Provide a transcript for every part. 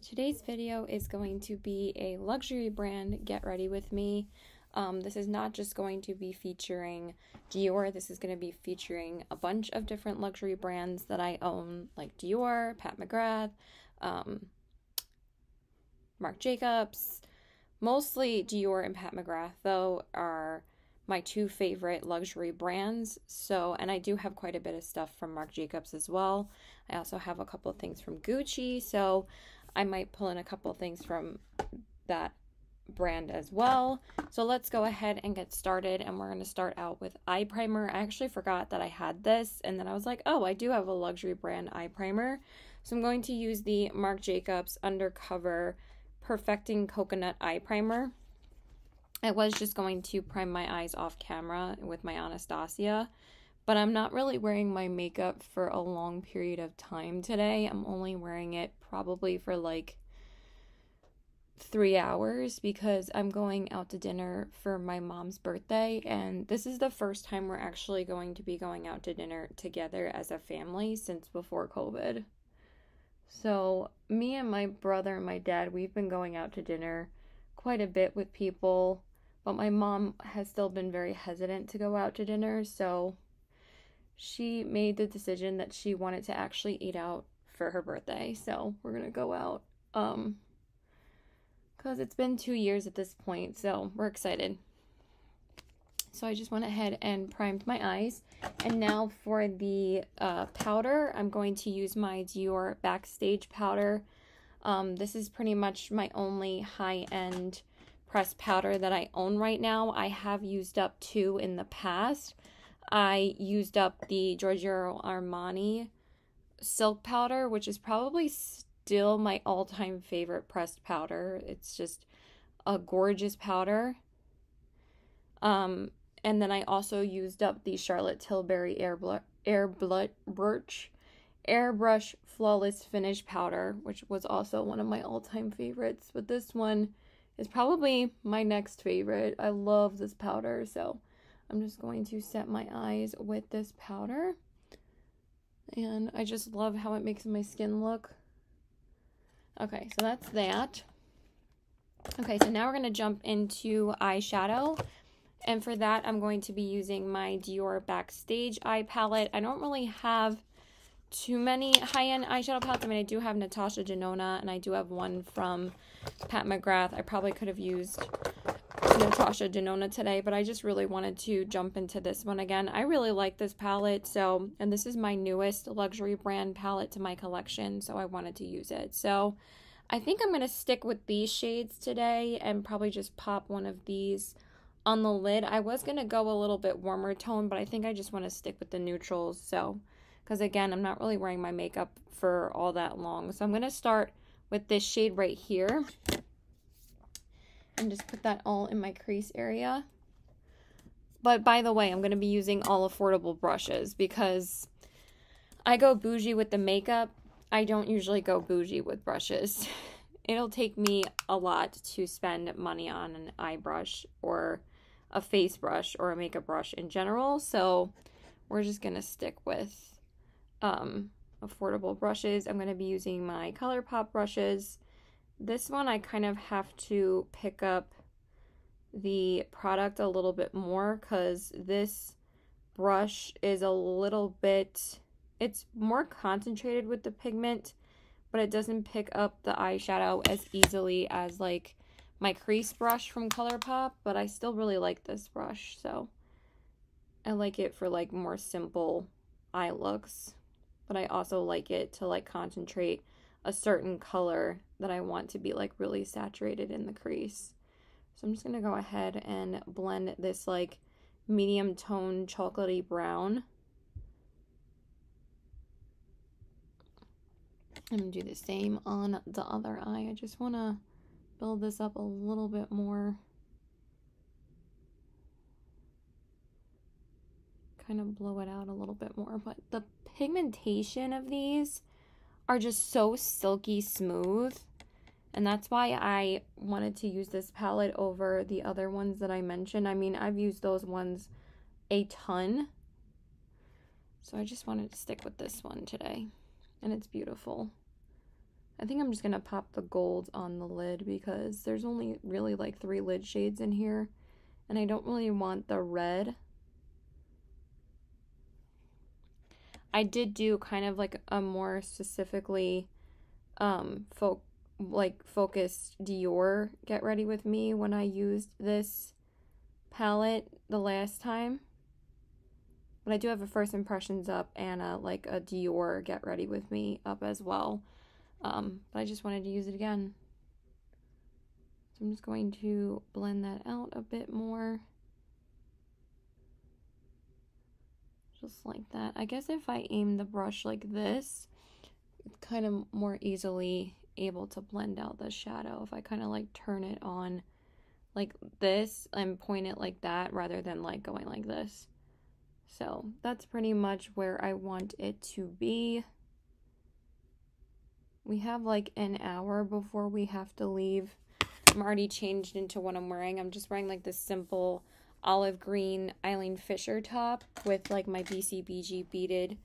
Today's video is going to be a luxury brand get ready with me. This is not just going to be featuring Dior, this is going to be featuring a bunch of different luxury brands that I own, like Dior, Pat McGrath, Marc Jacobs. Mostly Dior and Pat McGrath, though, are my two favorite luxury brands. So, and I do have quite a bit of stuff from Marc Jacobs as well. I also have a couple of things from Gucci, so I might pull in a couple of things from that brand as well. So let's go ahead and get started, and we're going to start out with eye primer. I actually forgot that I had this, and then I was like, oh, I do have a luxury brand eye primer. So I'm going to use the Marc Jacobs Undercover Perfecting Coconut Eye Primer. I was just going to prime my eyes off camera with my Anastasia, but I'm not really wearing my makeup for a long period of time today. I'm only wearing it probably for like 3 hours because I'm going out to dinner for my mom's birthday, and this is the first time we're actually going to be going out to dinner together as a family since before COVID. So me and my brother and my dad, we've been going out to dinner quite a bit with people, but my mom has still been very hesitant to go out to dinner, so she made the decision that she wanted to actually eat out for her birthday. So we're gonna go out because it's been 2 years at this point, so we're excited. So I just went ahead and primed my eyes. And now for the powder, I'm going to use my Dior Backstage powder. This is pretty much my only high-end pressed powder that I own right now. I have used up 2 in the past. I used up the Giorgio Armani Silk Powder, which is probably still my all-time favorite pressed powder. It's just a gorgeous powder. And then I also used up the Charlotte Tilbury Airbrush Flawless Finish Powder, which was also one of my all-time favorites. But this one is probably my next favorite. I love this powder, so I'm just going to set my eyes with this powder. And I just love how it makes my skin look. Okay, so that's that. Okay, so now we're going to jump into eyeshadow. And for that, I'm going to be using my Dior Backstage eye palette. I don't really have too many high-end eyeshadow palettes. I mean, I do have Natasha Denona, and I do have one from Pat McGrath. I probably could have used Natasha Denona today, but I just really wanted to jump into this one again. I really like this palette, so, and this is my newest luxury brand palette to my collection, so I wanted to use it. So I think I'm going to stick with these shades today and probably just pop one of these on the lid. I was going to go a little bit warmer tone, but I think I just want to stick with the neutrals. So, because again, I'm not really wearing my makeup for all that long. So I'm going to start with this shade right here and just put that all in my crease area. But by the way, I'm going to be using all affordable brushes because I go bougie with the makeup. I don't usually go bougie with brushes. It'll take me a lot to spend money on an eye brush or a face brush or a makeup brush in general, so we're just gonna stick with affordable brushes. I'm gonna be using my ColourPop brushes. This one I kind of have to pick up the product a little bit more because this brush is a little bit, it's more concentrated with the pigment, but it doesn't pick up the eyeshadow as easily as like my crease brush from ColourPop, but I still really like this brush, so I like it for like more simple eye looks, but I also like it to like concentrate a certain color that I want to be like really saturated in the crease. So I'm just gonna go ahead and blend this like medium tone chocolatey brown. I'm going to do the same on the other eye. I just want to build this up a little bit more. Kind of blow it out a little bit more. But the pigmentation of these are just so silky smooth. And that's why I wanted to use this palette over the other ones that I mentioned. I mean, I've used those ones a ton. So I just wanted to stick with this one today. And it's beautiful. I think I'm just going to pop the gold on the lid because there's only really like 3 lid shades in here. And I don't really want the red. I did do kind of like a more specifically focused Dior Get Ready With Me when I used this palette the last time. But I do have a first impressions up and a Dior Get Ready With Me up as well. But I just wanted to use it again. So I'm just going to blend that out a bit more. Just like that. I guess if I aim the brush like this, it's kind of more easily able to blend out the shadow. If I kind of like turn it on like this and point it like that rather than like going like this. So that's pretty much where I want it to be. We have like an hour before we have to leave. I'm already changed into what I'm wearing. I'm just wearing like this simple olive green Eileen Fisher top with like my BCBG beaded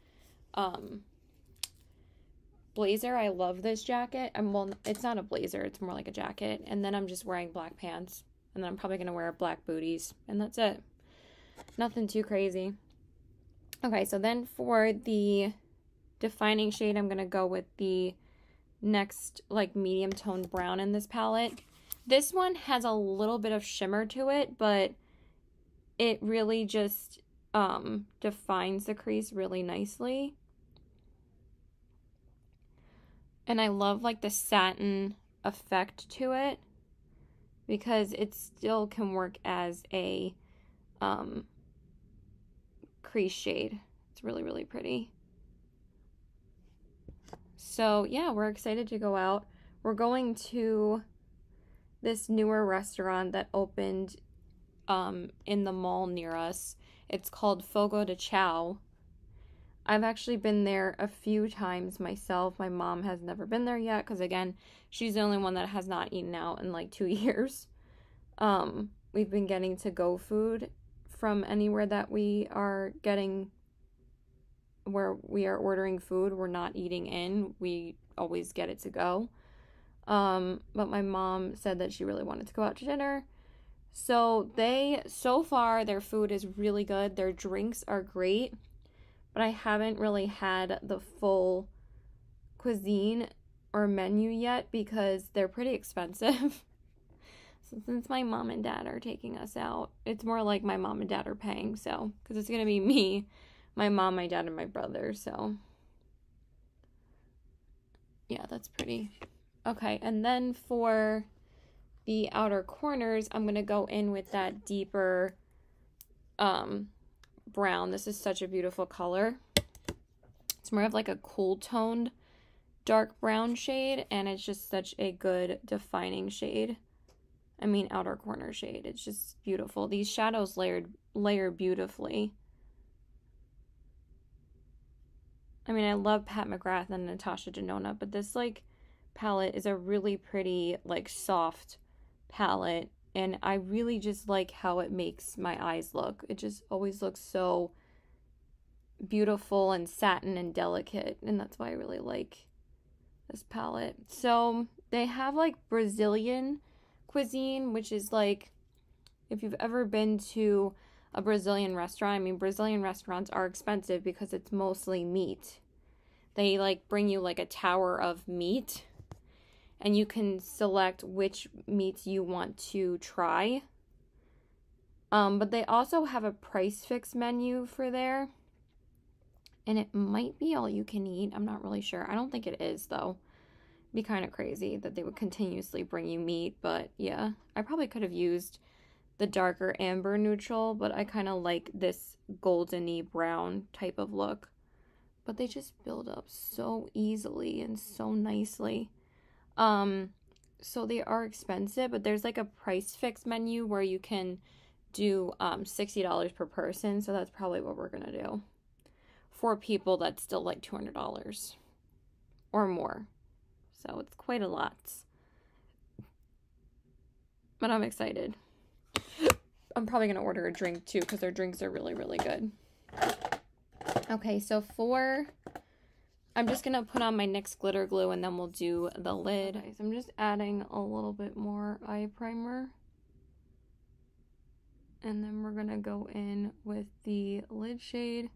blazer. I love this jacket. Well, it's not a blazer, it's more like a jacket. And then I'm just wearing black pants. And then I'm probably going to wear black booties. And that's it. Nothing too crazy. Okay, so then for the defining shade, I'm going to go with the next like medium toned brown in this palette. This one has a little bit of shimmer to it, but it really just defines the crease really nicely. And I love like the satin effect to it because it still can work as a crease shade. It's really, really pretty. So yeah, we're excited to go out. We're going to this newer restaurant that opened in the mall near us. It's called Fogo de Chao. I've actually been there a few times myself. My mom has never been there yet because, again, she's the only one that has not eaten out in like 2 years. We've been getting to-go food from anywhere that we are getting, where we are ordering food. We're not eating in. We always get it to go. But my mom said that she really wanted to go out to dinner. So far, their food is really good. Their drinks are great. But I haven't really had the full cuisine or menu yet because they're pretty expensive. So since my mom and dad are taking us out, it's more like my mom and dad are paying. So, because it's going to be me, my mom, my dad, and my brother. So, yeah, that's pretty. Okay, and then for the outer corners, I'm going to go in with that deeper brown. This is such a beautiful color. It's more of like a cool toned dark brown shade, and it's just such a good defining shade. I mean outer corner shade. It's just beautiful. These shadows layer beautifully. I mean, I love Pat McGrath and Natasha Denona, but this like palette is a really pretty like soft palette, and I really just like how it makes my eyes look. It just always looks so beautiful and satin and delicate, and that's why I really like this palette. So they have like Brazilian cuisine, which is like, if you've ever been to a Brazilian restaurant, I mean, Brazilian restaurants are expensive because it's mostly meat. They like bring you like a tower of meat, and you can select which meats you want to try. But they also have a price fix menu for there, and it might be all you can eat. I'm not really sure. I don't think it is though. Be kind of crazy that they would continuously bring you meat, but yeah, I probably could have used the darker amber neutral, but I kind of like this goldeny brown type of look. But they just build up so easily and so nicely. So they are expensive, but there's like a price fix menu where you can do $60 per person, so that's probably what we're gonna do. For people, that's still like $200 or more. So it's quite a lot. But I'm excited. I'm probably going to order a drink too because their drinks are really, really good. Okay, so for I'm just going to put on my NYX glitter glue and then we'll do the lid. Okay, so I'm just adding a little bit more eye primer. And then we're going to go in with the lid shade.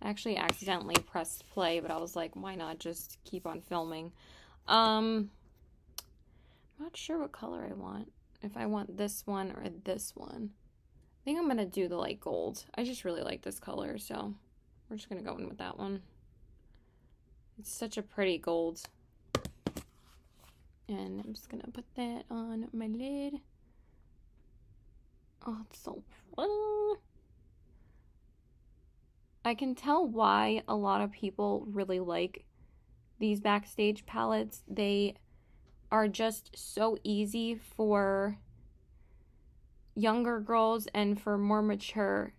I actually accidentally pressed play, but I was like, why not just keep on filming? I'm not sure what color I want. If I want this one or this one. I think I'm going to do the light gold. I just really like this color, so we're just going to go in with that one. It's such a pretty gold. And I'm just going to put that on my lid. Oh, it's so pretty. I can tell why a lot of people really like these Backstage palettes. They are just so easy for younger girls and for more mature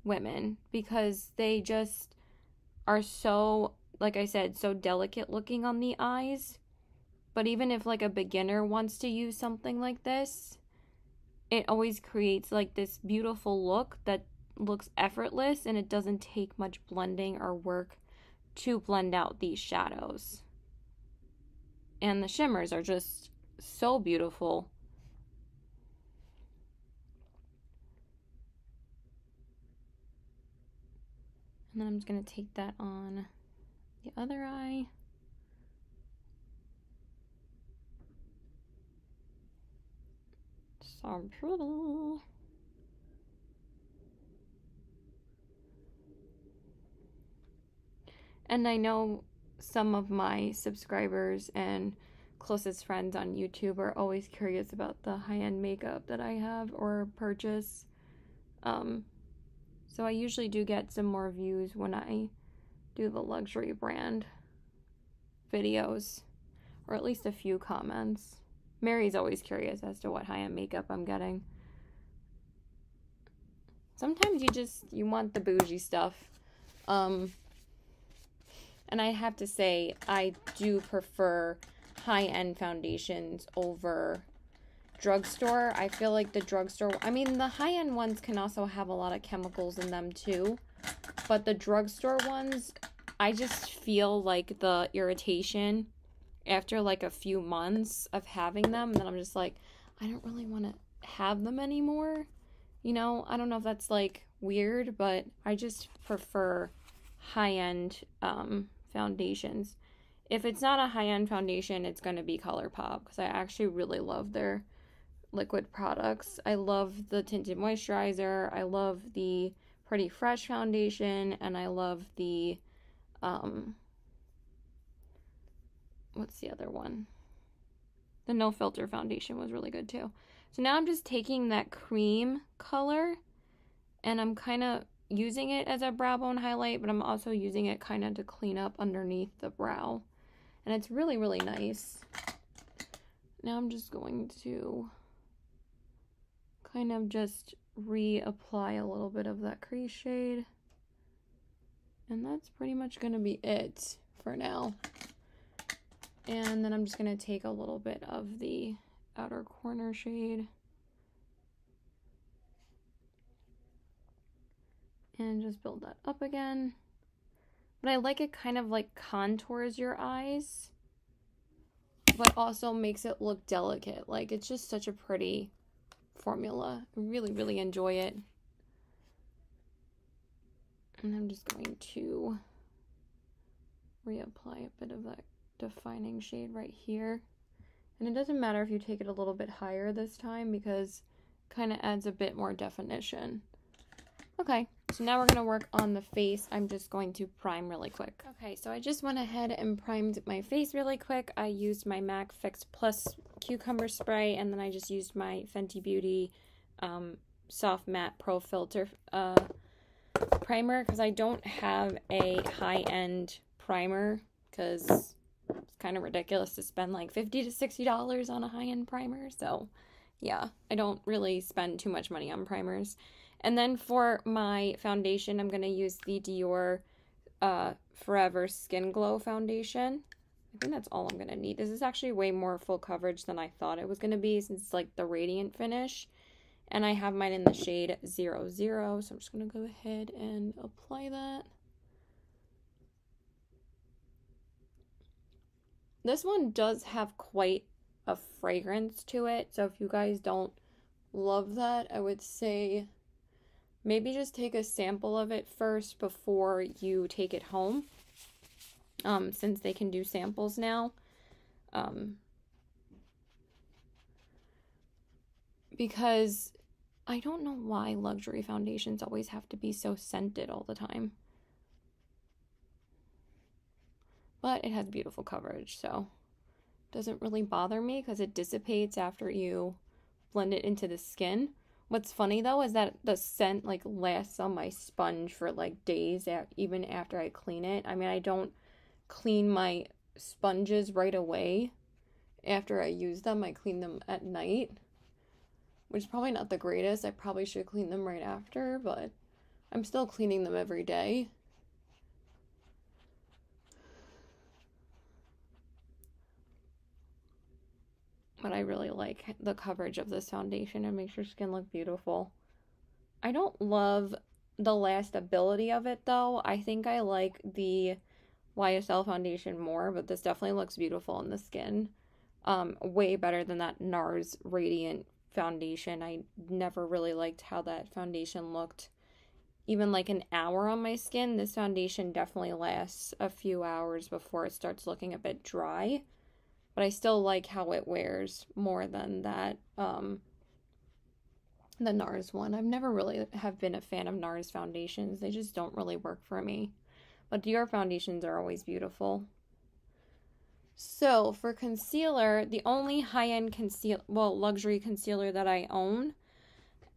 women, because they just are so, like I said, so delicate looking on the eyes. But even if like a beginner wants to use something like this, it always creates like this beautiful look that looks effortless, and it doesn't take much blending or work to blend out these shadows. And the shimmers are just so beautiful. And then I'm just going to take that on the other eye. So pretty. And I know some of my subscribers and closest friends on YouTube are always curious about the high-end makeup that I have or purchase. So I usually do get some more views when I do the luxury brand videos, or at least a few comments. Mary's always curious as to what high-end makeup I'm getting. Sometimes you want the bougie stuff. And I have to say, I do prefer high-end foundations over drugstore. I feel like the drugstore, I mean, the high-end ones can also have a lot of chemicals in them too, but the drugstore ones, I just feel like the irritation after like a few months of having them, and then I'm just like, I don't really want to have them anymore. You know, I don't know if that's like weird, but I just prefer high-end foundations. If it's not a high-end foundation, it's going to be ColourPop, because I actually really love their liquid products. I love the tinted moisturizer, I love the Pretty Fresh foundation, and I love the what's the other one? The No Filter foundation was really good too. So now I'm just taking that cream color and I'm kind of using it as a brow bone highlight, but I'm also using it kind of to clean up underneath the brow. And it's really, really nice. Now I'm just going to kind of just reapply a little bit of that crease shade. And that's pretty much going to be it for now. And then I'm just going to take a little bit of the outer corner shade and just build that up again. But I like it kind of like contours your eyes, but also makes it look delicate. Like, it's just such a pretty formula. I really, really enjoy it. And I'm just going to reapply a bit of that defining shade right here. And it doesn't matter if you take it a little bit higher this time, because it kind of adds a bit more definition. Okay, so now we're going to work on the face. I'm just going to prime really quick. Okay, so I just went ahead and primed my face really quick. I used my MAC Fix Plus Cucumber Spray, and then I just used my Fenty Beauty Soft Matte Pro Filter primer, because I don't have a high-end primer, because it's kind of ridiculous to spend like $50 to $60 on a high-end primer. So yeah, I don't really spend too much money on primers. And then for my foundation, I'm going to use the Dior Forever Skin Glow foundation. I think that's all I'm going to need. This is actually way more full coverage than I thought it was going to be, since it's like the radiant finish. And I have mine in the shade 00, so I'm just going to go ahead and apply that. This one does have quite a fragrance to it, so if you guys don't love that, I would say maybe just take a sample of it first before you take it home, since they can do samples now. Because I don't know why luxury foundations always have to be so scented all the time. But it has beautiful coverage, so it doesn't really bother me because it dissipates after you blend it into the skin. What's funny though is that the scent like lasts on my sponge for like days even after I clean it. I mean, I don't clean my sponges right away after I use them. I clean them at night, which is probably not the greatest. I probably should clean them right after, but I'm still cleaning them every day. But I really like the coverage of this foundation. It makes your skin look beautiful. I don't love the lastability of it though. I think I like the YSL foundation more, but this definitely looks beautiful on the skin. Way better than that NARS Radiant foundation. I never really liked how that foundation looked. Even like an hour on my skin, this foundation definitely lasts a few hours before it starts looking a bit dry. But I still like how it wears more than that, the NARS one. I've never really have been a fan of NARS foundations. They just don't really work for me. But Dior foundations are always beautiful. So for concealer, the only high-end luxury concealer that I own,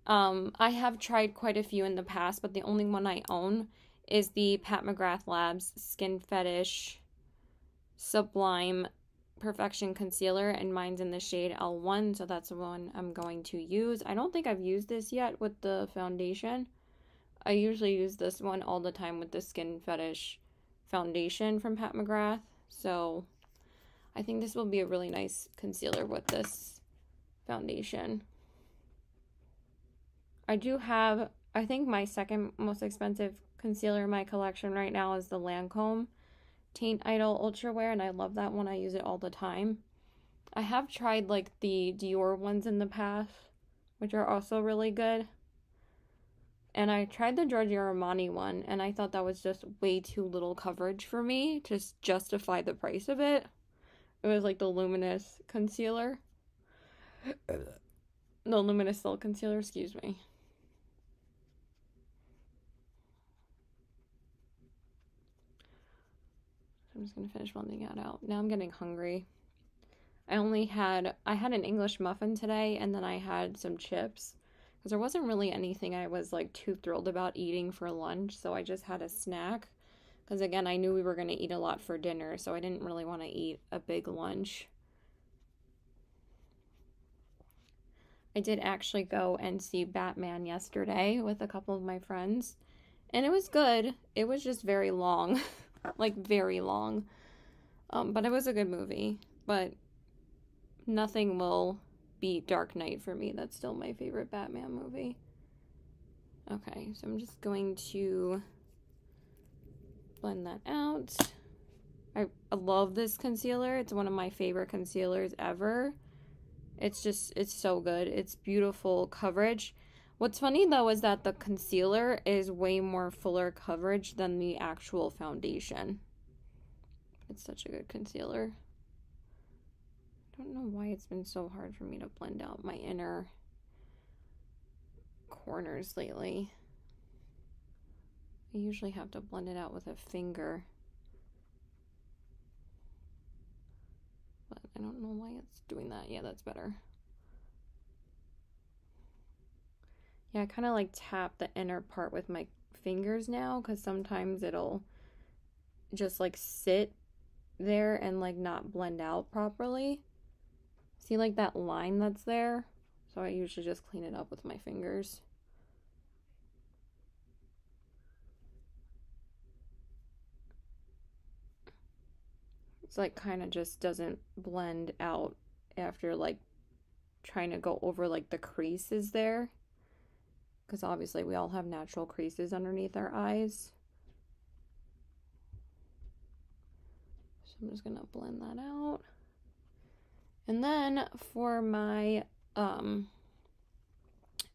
I have tried quite a few in the past, but the only one I own is the Pat McGrath Labs Skin Fetish Sublime Perfection Concealer, and mine's in the shade L1, so that's the one I'm going to use. I don't think I've used this yet with the foundation. I usually use this one all the time with the Skin Fetish foundation from Pat McGrath, so I think this will be a really nice concealer with this foundation. I do have, I think my second most expensive concealer in my collection right now is the Lancome Taint Idol Ultra Wear, and I love that one. I use it all the time. I have tried like the Dior ones in the past, which are also really good. And I tried the Giorgio Armani one, and I thought that was just way too little coverage for me to justify the price of it. It was like the Luminous concealer. No, Luminous Silk Concealer, excuse me. I'm just going to finish blending that out. Now I'm getting hungry. I had an English muffin today, and then I had some chips. Because there wasn't really anything I was like too thrilled about eating for lunch, so I just had a snack. Because again, I knew we were going to eat a lot for dinner, so I didn't really want to eat a big lunch. I did actually go and see Batman yesterday with a couple of my friends, and it was good. It was just very long. Like very long, but it was a good movie. But nothing will beat Dark Knight for me. That's still my favorite Batman movie. Okay, so I'm just going to blend that out. I love this concealer. It's one of my favorite concealers ever. It's so good. It's beautiful coverage. What's funny though is that the concealer is way more fuller coverage than the actual foundation. It's such a good concealer. I don't know why it's been so hard for me to blend out my inner corners lately. I usually have to blend it out with a finger. But I don't know why it's doing that. Yeah, that's better. Yeah, I kind of like tap the inner part with my fingers now, because sometimes it'll just like sit there and like not blend out properly. See like that line that's there? So I usually just clean it up with my fingers. It's like kind of just doesn't blend out after like trying to go over like the creases there. Because obviously we all have natural creases underneath our eyes. So I'm just gonna blend that out. And then for my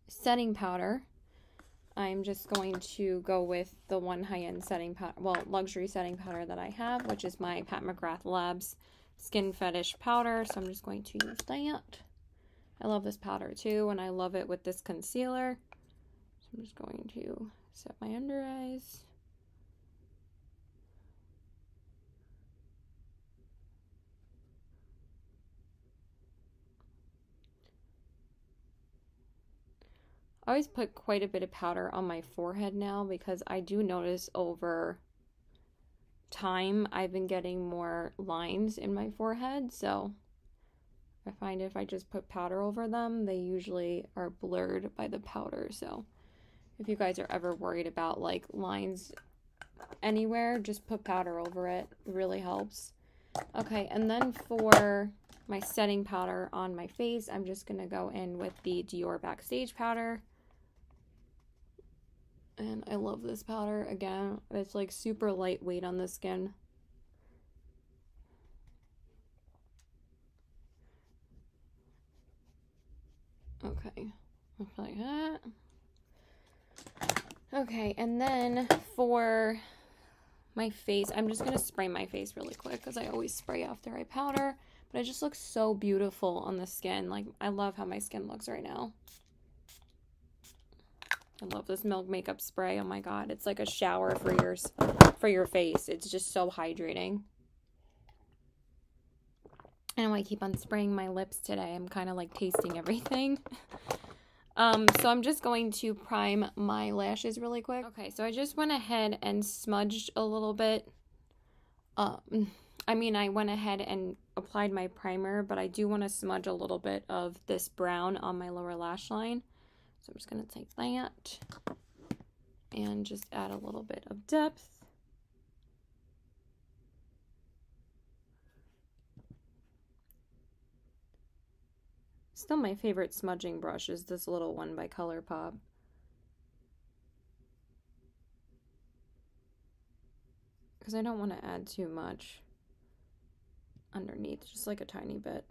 setting powder, I'm just going to go with the one high-end setting powder, well, luxury setting powder that I have, which is my Pat McGrath Labs Skin Fetish powder. So I'm just going to use that. I love this powder too, and I love it with this concealer. So I'm just going to set my under eyes. I always put quite a bit of powder on my forehead now because I do notice over time I've been getting more lines in my forehead. So I find if I just put powder over them, they usually are blurred by the powder. So if you guys are ever worried about like lines anywhere, just put powder over it. It really helps. Okay, and then for my setting powder on my face, I'm just going to go in with the Dior Backstage powder. And I love this powder. Again, it's like super lightweight on the skin. Okay, like that. Okay, and then for my face, I'm just going to spray my face really quick because I always spray after I powder. But it just looks so beautiful on the skin. Like, I love how my skin looks right now. I love this Milk makeup spray. Oh my god, it's like a shower for your face. It's just so hydrating. And I keep on spraying my lips today. I'm kind of like tasting everything. So I'm just going to prime my lashes really quick. Okay, so I just went ahead and smudged a little bit. I mean, I went ahead and applied my primer, but I do want to smudge a little bit of this brown on my lower lash line. So I'm just going to take that and just add a little bit of depth. Still my favorite smudging brush is this little one by ColourPop. Because I don't want to add too much underneath, just like a tiny bit.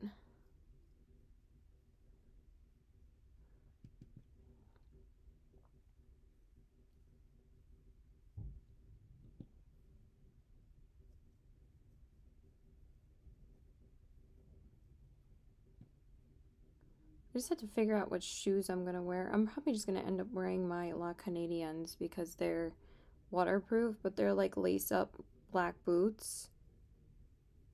I just have to figure out which shoes I'm going to wear. I'm probably just going to end up wearing my La Canadiens because they're waterproof, but they're like lace-up black boots,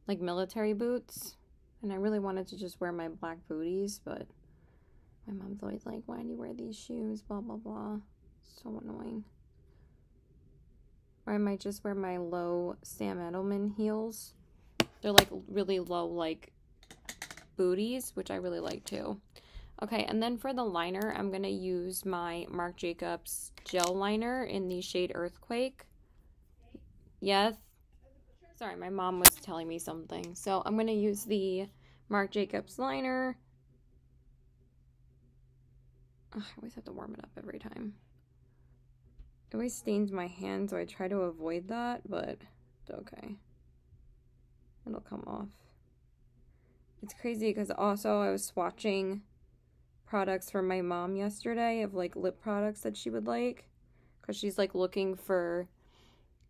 like military boots. And I really wanted to just wear my black booties, but my mom's always like, why do you wear these shoes? Blah, blah, blah. So annoying. Or I might just wear my low Sam Edelman heels. They're like really low, like booties, which I really like too. Okay, and then for the liner, I'm going to use my Marc Jacobs gel liner in the shade Earthquake. Yes? Sorry, my mom was telling me something. So I'm going to use the Marc Jacobs liner. Ugh, I always have to warm it up every time. It always stains my hand, so I try to avoid that, but it's okay. It'll come off. It's crazy because also I was swatching products for my mom yesterday of like lip products that she would like, because she's like looking for,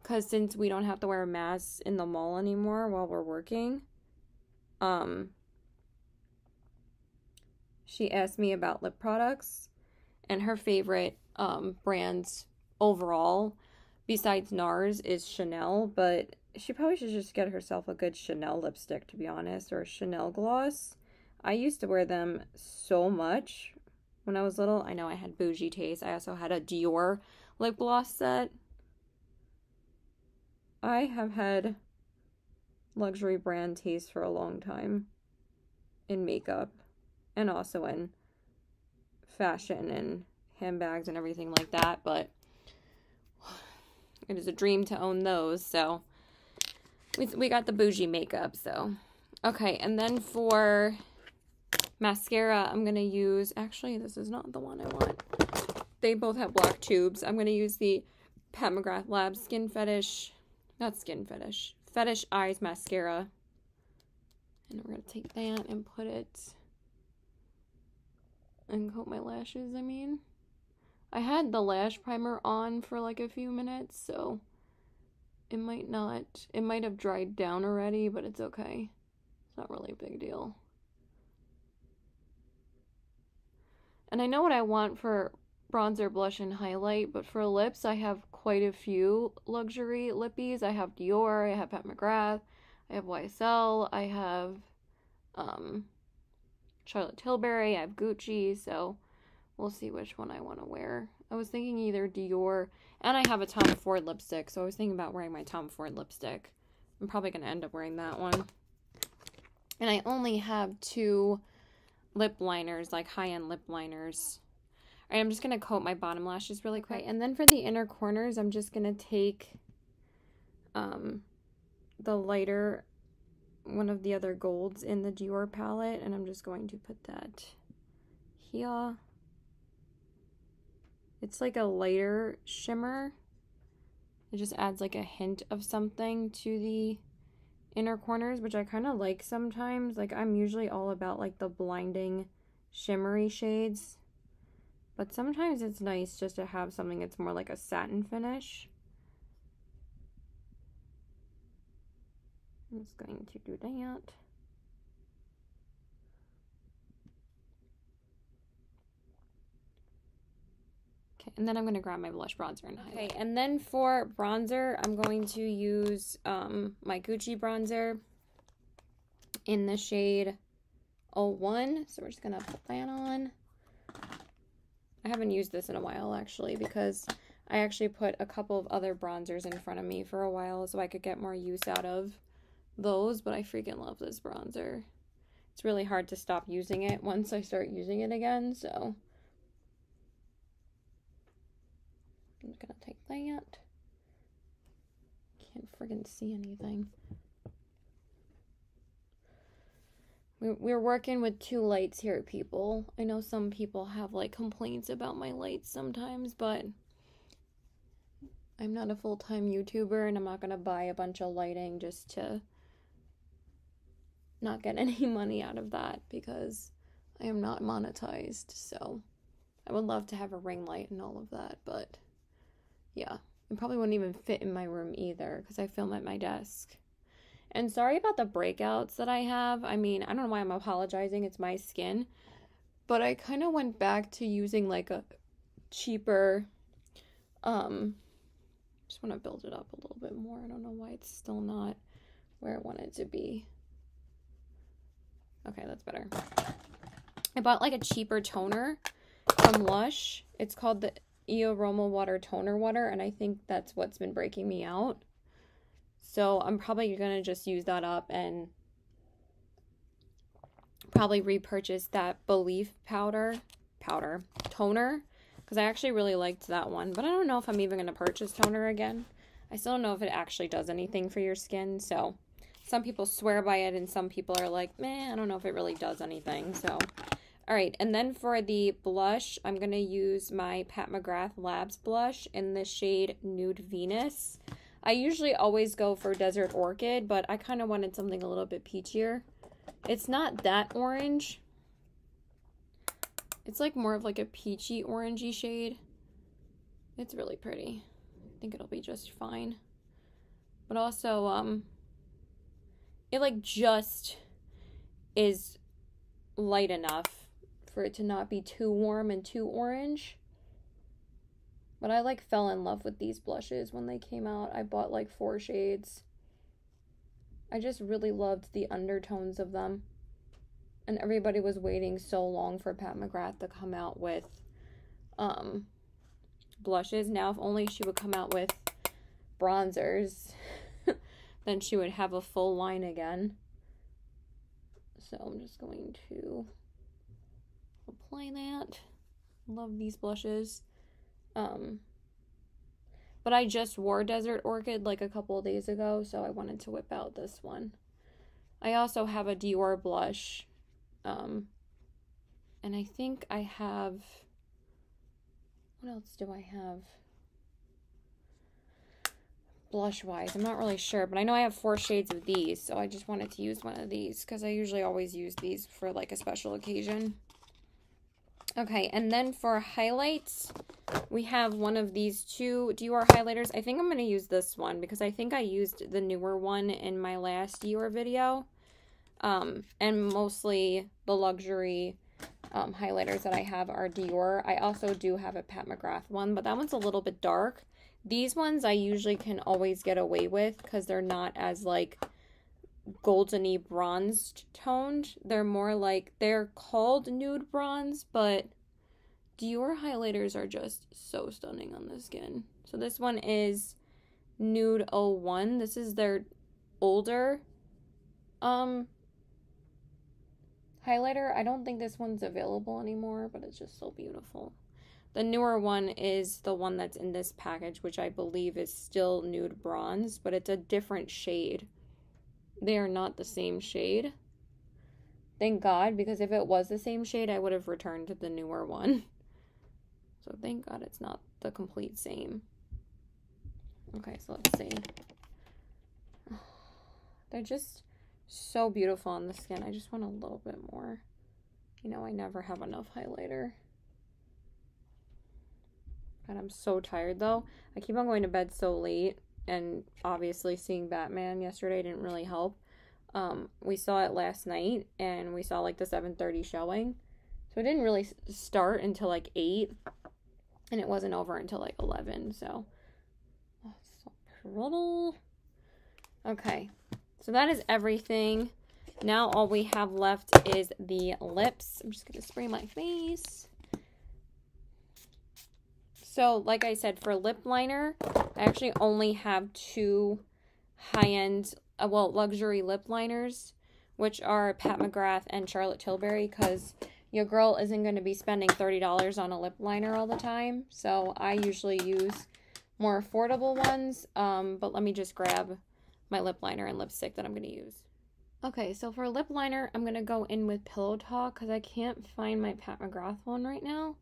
because since we don't have to wear masks in the mall anymore while we're working, she asked me about lip products, and her favorite brands overall besides NARS is Chanel, but she probably should just get herself a good Chanel lipstick, to be honest, or a Chanel gloss. I used to wear them so much when I was little. I know I had bougie taste. I also had a Dior lip gloss set. I have had luxury brand taste for a long time in makeup and also in fashion and handbags and everything like that, but it is a dream to own those, so we got the bougie makeup, so. Okay, and then for mascara, I'm going to use, actually, this is not the one I want. They both have black tubes. I'm going to use the Pat McGrath Labs Skin Fetish, not Skin Fetish, Fetish Eyes Mascara. And we're going to take that and put it and coat my lashes, I mean. I had the lash primer on for like a few minutes, so it might have dried down already, but it's okay. It's not really a big deal. And I know what I want for bronzer, blush, and highlight, but for lips, I have quite a few luxury lippies. I have Dior, I have Pat McGrath, I have YSL, I have Charlotte Tilbury, I have Gucci, so we'll see which one I want to wear. I was thinking either Dior, and I have a Tom Ford lipstick, so I was thinking about wearing my Tom Ford lipstick. I'm probably going to end up wearing that one. And I only have 2 lip liners, like high-end lip liners. All right, I'm just going to coat my bottom lashes really quick. And then for the inner corners, I'm just going to take the lighter, one of the other golds in the Dior palette, and I'm just going to put that here. It's like a lighter shimmer. It just adds like a hint of something to the inner corners, which I kind of like sometimes. Like, I'm usually all about like the blinding shimmery shades, but sometimes it's nice just to have something that's more like a satin finish. I'm just going to do that. Okay, and then I'm going to grab my blush, bronzer, and highlight. Okay, and then for bronzer, I'm going to use my Gucci bronzer in the shade 01. So we're just going to put that on. I haven't used this in a while, actually, because I actually put a couple of other bronzers in front of me for a while so I could get more use out of those, but I freaking love this bronzer. It's really hard to stop using it once I start using it again, so I'm gonna take that. Can't friggin' see anything. We're working with 2 lights here, people. I know some people have like complaints about my lights sometimes, but I'm not a full-time YouTuber and I'm not gonna buy a bunch of lighting just to not get any money out of that because I am not monetized. So I would love to have a ring light and all of that, but yeah, it probably wouldn't even fit in my room either because I film at my desk. And sorry about the breakouts that I have. I mean, I don't know why I'm apologizing. It's my skin. But I kind of went back to using like a cheaper, just want to build it up a little bit more. I don't know why it's still not where I want it to be. Okay, that's better. I bought like a cheaper toner from Lush. It's called the Aroma Water Toner Water, and I think that's what's been breaking me out. So I'm probably going to just use that up and probably repurchase that Belief toner, because I actually really liked that one. But I don't know if I'm even going to purchase toner again. I still don't know if it actually does anything for your skin. So some people swear by it and some people are like, meh, I don't know if it really does anything. So, all right. And then for the blush, I'm going to use my Pat McGrath Labs blush in the shade Nude Venus. I usually always go for Desert Orchid, but I kind of wanted something a little bit peachier. It's not that orange. It's like more of like a peachy orangey shade. It's really pretty. I think it'll be just fine. But also, it like just is light enough for it to not be too warm and too orange. But I like fell in love with these blushes when they came out. I bought like 4 shades. I just really loved the undertones of them. And everybody was waiting so long for Pat McGrath to come out with blushes. Now, if only she would come out with bronzers, then she would have a full line again. So I'm just going to apply that. Love these blushes. But I just wore Desert Orchid like a couple of days ago, so I wanted to whip out this one. I also have a Dior blush, and I think I have, what else do I have? blush-wise. I'm not really sure, but I know I have 4 shades of these, so I just wanted to use one of these because I usually always use these for like a special occasion. Okay, and then for highlights, we have one of these 2 Dior highlighters. I think I'm going to use this one because I think I used the newer one in my last Dior video. And mostly the luxury highlighters that I have are Dior. I also do have a Pat McGrath one, but that one's a little bit dark. These ones I usually can always get away with because they're not as like goldeny bronzed toned. They're more like, they're called nude bronze, but Dior highlighters are just so stunning on the skin. So this one is Nude 01. This is their older highlighter. I don't think this one's available anymore, but it's just so beautiful. The newer one is the one that's in this package, which I believe is still nude bronze, but it's a different shade. They are not the same shade. Thank God, because if it was the same shade, I would have returned to the newer one. So thank God it's not the complete same. Okay, so let's see. They're just so beautiful on the skin. I just want a little bit more. You know, I never have enough highlighter. God, I'm so tired though. I keep on going to bed so late, and obviously seeing Batman yesterday didn't really help. We saw it last night, and we saw like the 7:30 showing. So it didn't really start until like 8, and it wasn't over until like 11, so. Oh, it's so pretty. Okay, so that is everything. Now all we have left is the lips. I'm just going to spray my face. So, like I said, for lip liner, I actually only have 2 high-end, well, luxury lip liners, which are Pat McGrath and Charlotte Tilbury, because your girl isn't going to be spending $30 on a lip liner all the time. So, I usually use more affordable ones, but let me just grab my lip liner and lipstick that I'm going to use. Okay, so for lip liner, I'm going to go in with Pillow Talk, because I can't find my Pat McGrath one right now.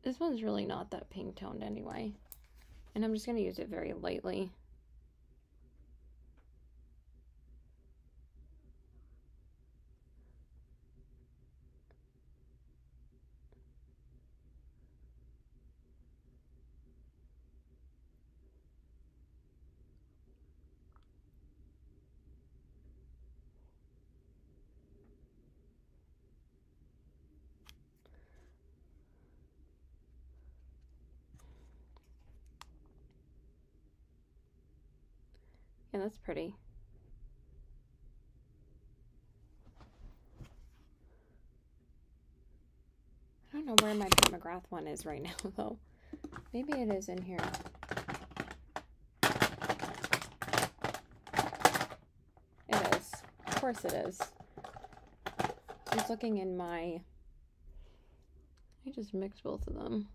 This one's really not that pink toned anyway. And I'm just going to use it very lightly. Yeah, that's pretty. I don't know where my Pat McGrath one is right now, though. Maybe it is in here. It is. Of course it is. I was looking in my... I just mixed both of them.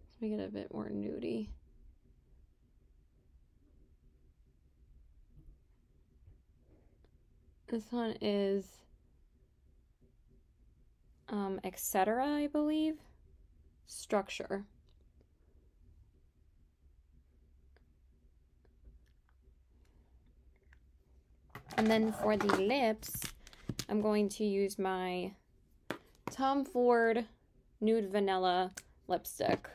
Let's make it a bit more nudie. This one is etc., I believe. Structure. And then for the lips, I'm going to use my Tom Ford Nude Vanilla lipstick.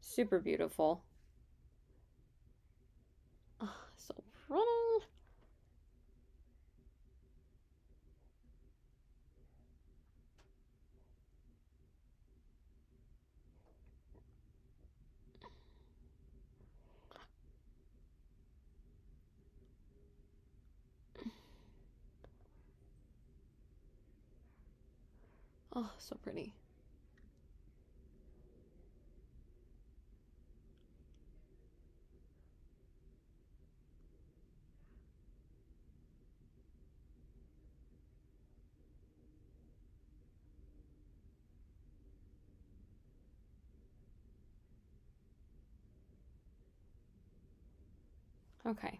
Super beautiful. Oh, so pretty. Oh, so pretty. Okay,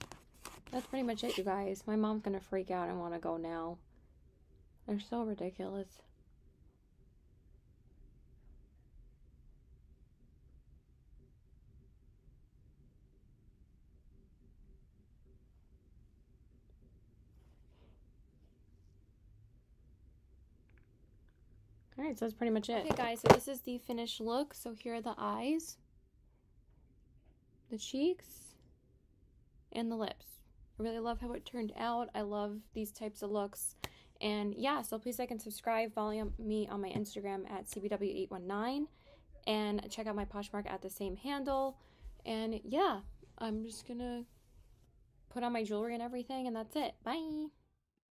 that's pretty much it, you guys. My mom's gonna freak out and want to go now. They're so ridiculous. Alright, so that's pretty much it. Okay guys, so this is the finished look. So here are the eyes, the cheeks, and the lips. I really love how it turned out. I love these types of looks. And yeah, so please like and subscribe. Follow me on my Instagram at cbw819. And check out my Poshmark at the same handle. And yeah, I'm just gonna put on my jewelry and everything, and that's it. Bye!